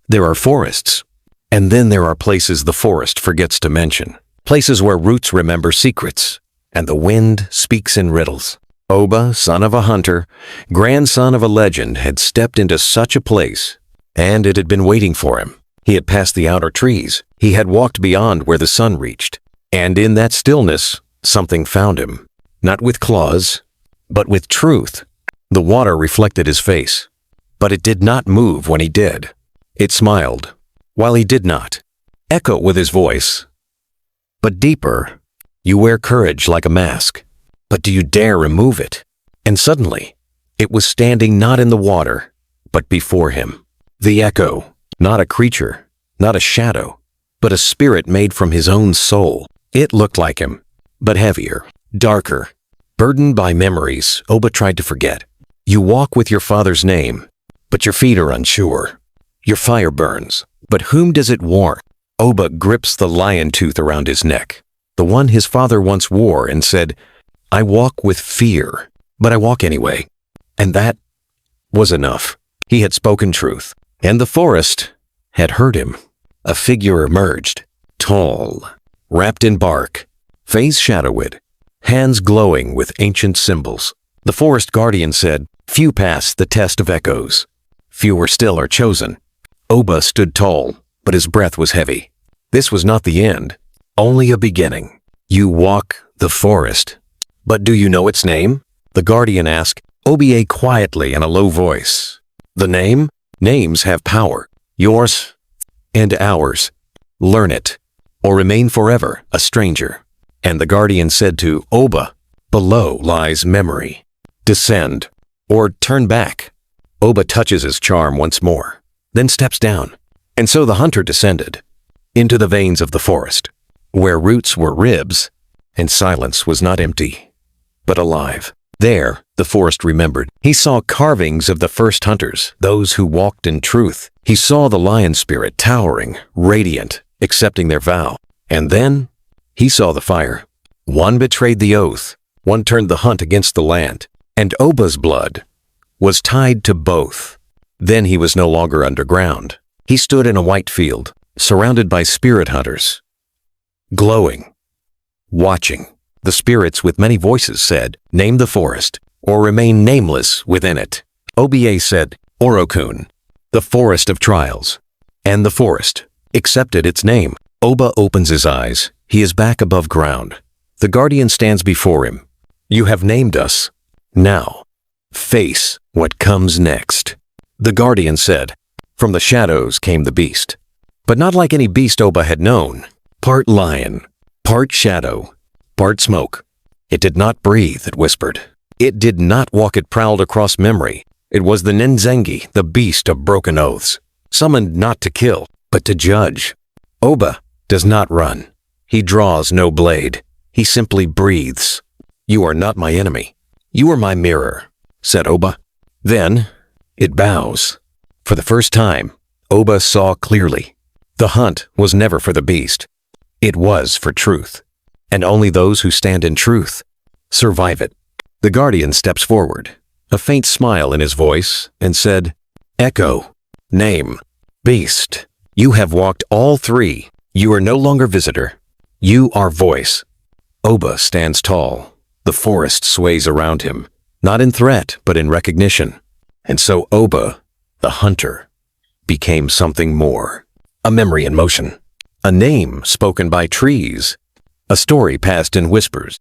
There are forests. And then there are places the forest forgets to mention. Places where roots remember secrets, and the wind speaks in riddles. Oba, son of a hunter, grandson of a legend, had stepped into such a place, and it had been waiting for him. He had passed the outer trees. He had walked beyond where the sun reached. And in that stillness, something found him. Not with claws, but with truth. The water reflected his face, but it did not move when he did. It smiled, while he did not. Echo with his voice. But deeper, you wear courage like a mask, but do you dare remove it? And suddenly, it was standing not in the water, but before him. The echo, not a creature, not a shadow, but a spirit made from his own soul. It looked like him, but heavier, darker. Burdened by memories Oba tried to forget. You walk with your father's name, but your feet are unsure. Your fire burns, but whom does it warm? Oba grips the lion tooth around his neck, the one his father once wore, and said, I walk with fear, but I walk anyway. And that was enough. He had spoken truth, and the forest had heard him. A figure emerged, tall, wrapped in bark, face shadowed, hands glowing with ancient symbols. The forest guardian said, few pass the test of echoes. Fewer still are chosen. Oba stood tall, but his breath was heavy. This was not the end, only a beginning. You walk the forest. But do you know its name? The guardian asked, Oba quietly in a low voice. The name? Names have power. Yours and ours. Learn it, or remain forever a stranger. And the guardian said to Oba, below lies memory. Descend, or turn back. Oba touches his charm once more, then steps down. And so the hunter descended into the veins of the forest, where roots were ribs, and silence was not empty, but alive. There, the forest remembered. He saw carvings of the first hunters, those who walked in truth. He saw the lion spirit towering, radiant, accepting their vow. And then, he saw the fire. One betrayed the oath, one turned the hunt against the land, and Oba's blood was tied to both. Then he was no longer underground. He stood in a white field, surrounded by spirit hunters, glowing, watching. The spirits with many voices said, name the forest, or remain nameless within it. Oba said, Orokun, the forest of trials. And the forest accepted its name. Oba opens his eyes. He is back above ground. The guardian stands before him. You have named us. Now, face what comes next. The guardian said. From the shadows came the beast. But not like any beast Oba had known. Part lion, part shadow, part smoke. It did not breathe, it whispered. It did not walk, it prowled across memory. It was the Nzengi, the beast of broken oaths, summoned not to kill, but to judge. Oba does not run. He draws no blade. He simply breathes. You are not my enemy. You are my mirror, said Oba. Then it bows. For the first time, Oba saw clearly. The hunt was never for the beast. It was for truth. And only those who stand in truth survive it. The guardian steps forward, a faint smile in his voice, and said, Echo, name, beast. You have walked all three. You are no longer visitor. You are voice. Oba stands tall. The forest sways around him, not in threat, but in recognition. And so Oba, the hunter, became something more. A memory in motion. A name spoken by trees. A story passed in whispers.